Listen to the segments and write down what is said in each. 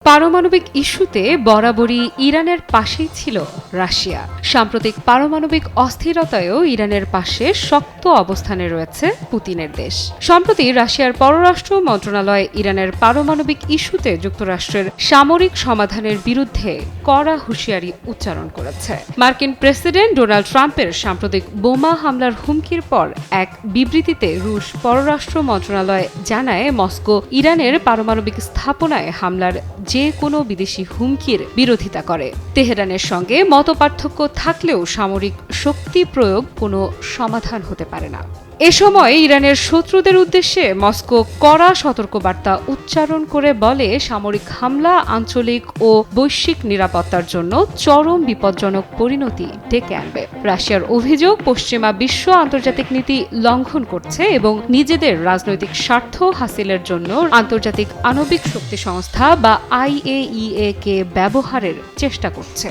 পারমাণবিক ইস্যুতে বরাবরই ইরানের পাশেই ছিল রাশিয়া। সাম্প্রতিক পারমাণবিক অস্থিরতায়ও ইরানের পাশে শক্ত অবস্থানে রয়েছে পুতিনের দেশ। সম্প্রতি রাশিয়ার পররাষ্ট্র মন্ত্রণালয় ইরানের পারমাণবিক ইস্যুতে যুক্তরাষ্ট্রের সামরিক সমাধানের বিরুদ্ধে কড়া হুঁশিয়ারি উচ্চারণ করেছে। মার্কিন প্রেসিডেন্ট ডোনাল্ড ট্রাম্পের সাম্প্রতিক বোমা হামলার হুমকির পর এক বিবৃতিতে রুশ পররাষ্ট্র মন্ত্রণালয় জানায়, মস্কো ইরানের পারমাণবিক স্থাপনায় হামলার যে কোনো বিদেশি হুমকির বিরোধিতা করে। তেহরানের সঙ্গে মতপার্থক্য থাকলেও সামরিক শক্তি প্রয়োগ কোনো সমাধান হতে পারে না। এ সময় ইরানের শত্রুদের উদ্দেশ্যে মস্কো কড়া সতর্কবার্তা উচ্চারণ করে বলে, সামরিক হামলা আঞ্চলিক ও বৈশ্বিক নিরাপত্তার জন্য চরম বিপজ্জনক পরিণতি ডেকে আনবে। রাশিয়ার অভিযোগ, পশ্চিমা বিশ্ব আন্তর্জাতিক নীতি লঙ্ঘন করছে এবং নিজেদের রাজনৈতিক স্বার্থ হাসিলের জন্য আন্তর্জাতিক আণবিক শক্তি সংস্থা বা IAEA কে ব্যবহারের চেষ্টা করছে।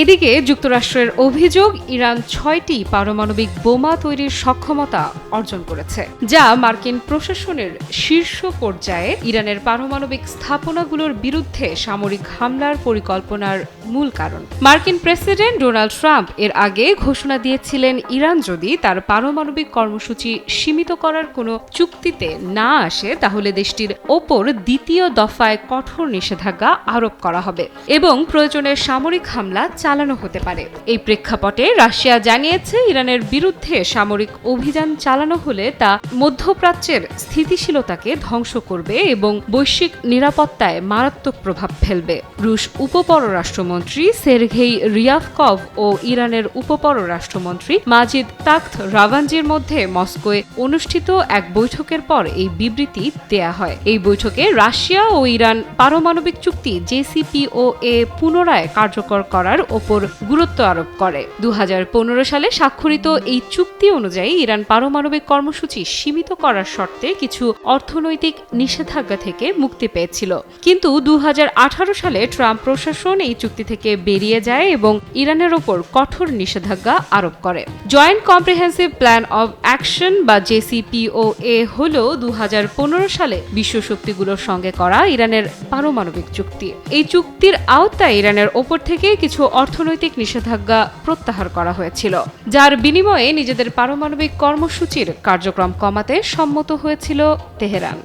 এদিকে যুক্তরাষ্ট্রের অভিযোগ, ইরান 6টি পারমাণবিক বোমা তৈরির সক্ষমতা অর্জন করেছে, যা মার্কিন প্রশাসনের শীর্ষ পর্যায়ে ইরানের পারমাণবিক স্থাপনাগুলোর বিরুদ্ধে সামরিক হামলার পরিকল্পনার মূল কারণ। মার্কিন প্রেসিডেন্ট ডোনাল্ড ট্রাম্প এর আগে ঘোষণা দিয়েছিলেন, ইরান যদি তার পারমাণবিক কর্মসূচি সীমিত করার কোনো চুক্তিতে না আসে তাহলে দেশটির ওপর দ্বিতীয় দফায় কঠোর নিষেধাজ্ঞা আরোপ করা হবে এবং প্রয়োজনে সামরিক হামলা চালানো হতে পারে। এই প্রেক্ষাপটে রাশিয়া জানিয়েছে, ইরানের বিরুদ্ধে সামরিক অভিযান চালানো হলে তা মধ্যপ্রাচ্যের স্থিতিশীলতাকে ধ্বংস করবে এবং বৈশ্বিক নিরাপত্তায় মারাত্মক প্রভাব ফেলবে। রুশ উপপররাষ্ট্রমন্ত্রী সের্গেই রিয়াভকভ ও ইরানের উপপররাষ্ট্রমন্ত্রী মাজিদ তাখত রাভানজির মধ্যে মস্কোয় অনুষ্ঠিত এক বৈঠকের পর এই বিবৃতি দেয়া হয়। এই বৈঠকে রাশিয়া ও ইরান পারমাণবিক চুক্তি JCPOA পুনরায় কার্যকর করার ওপর গুরুত্ব আরোপ করে। 2015 সালে স্বাক্ষরিত এই চুক্তি অনুযায়ী ইরান পারমাণবিক কর্মসূচি সীমিত করার শর্তে কিছু অর্থনৈতিক নিষেধাজ্ঞা থেকে মুক্তি পেয়েছিল, কিন্তু 2018 সালে ট্রাম্প প্রশাসন এই চুক্তি থেকে বেরিয়ে যায় এবং ইরানের ওপর কঠোর নিষেধাজ্ঞা আরোপ করে। Joint comprehensive plan of action বা JCPOA হল 2015 সালে বিশ্ব শক্তিগুলোর সঙ্গে করা ইরানের পারমাণবিক চুক্তি। এই চুক্তির আওতায় ইরানের ওপর থেকে কিছু অর্থনৈতিক নিষেধাজ্ঞা প্রত্যাহার করা হয়েছিল, যার বিনিময়ে নিজেদের পারমাণবিক কর্মসূচির কার্যক্রম কমাতে সম্মত হয়েছিল তেহরান।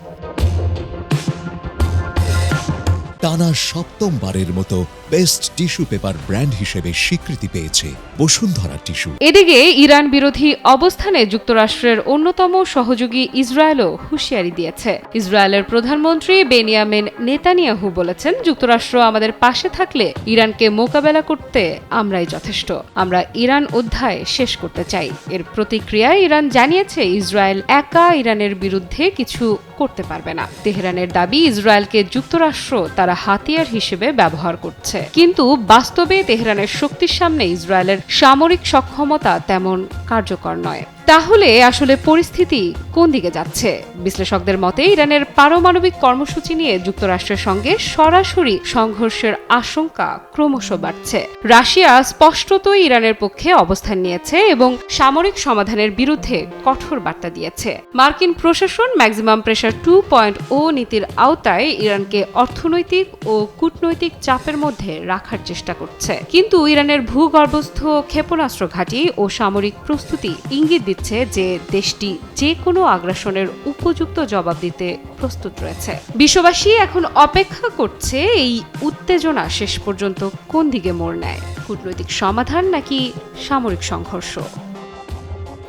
টানা সপ্তমবারের মতো বেস্ট টিস্যু পেপার ব্র্যান্ড হিসেবে স্বীকৃতি পেয়েছে বসুন্ধরা টিস্যু। এদিকে ইরান বিরোধী অবস্থানে যুক্তরাষ্ট্রের অন্যতম সহযোগী ইসরায়েলও হুঁশিয়ারি দিয়েছে। ইসরায়েলের প্রধানমন্ত্রী বেনিয়ামিন নেতানিয়াহু বলেছেন, যুক্তরাষ্ট্র আমাদের পাশে থাকলে ইরানকে মোকাবেলা করতে আমরাই যথেষ্ট। আমরা ইরান অধ্যায় শেষ করতে চাই। এর প্রতিক্রিয়ায় ইরান জানিয়েছে, ইসরায়েল একা ইরানের বিরুদ্ধে কিছু করতে পারবে না। তেহরানের দাবি, ইসরায়েলকে যুক্তরাষ্ট্র তারা হাতিয়ার হিসেবে ব্যবহার করছে, কিন্তু বাস্তবে তেহরানের শক্তির সামনে ইসরায়েলের সামরিক সক্ষমতা তেমন কার্যকর নয়। তাহলে আসলে পরিস্থিতি কোন দিকে যাচ্ছে? বিশ্লেষকদের মতে, ইরানের পারমাণবিক কর্মসূচি নিয়ে যুক্তরাষ্ট্রের সঙ্গে সরাসরি সংঘর্ষের আশঙ্কা ক্রমশ বাড়ছে। রাশিয়া স্পষ্টতই ইরানের পক্ষে অবস্থান নিয়েছে এবং সামরিক সমাধানের বিরুদ্ধে কঠোর বার্তা দিয়েছে। মার্কিন প্রশাসন ম্যাক্সিমাম প্রেসার 2.0 নীতির আওতায় ইরানকে অর্থনৈতিক ও কূটনৈতিক চাপের মধ্যে রাখার চেষ্টা করছে, কিন্তু ইরানের ভূগর্ভস্থ ক্ষেপণাস্ত্র ঘাঁটি ও সামরিক প্রস্তুতি ইঙ্গিত দিচ্ছে যে দেশটি যে কোনো আগ্রাসনের উপযুক্ত জবাব দিতে প্রস্তুত রয়েছে। বিশ্ববাসী এখন অপেক্ষা করছে এই উত্তেজনা শেষ পর্যন্ত কোন দিকে মোড় নেয়, কূটনৈতিক সমাধান নাকি সামরিক সংঘর্ষ।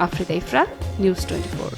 আফ্রিদা ইফরাত, নিউজ 24।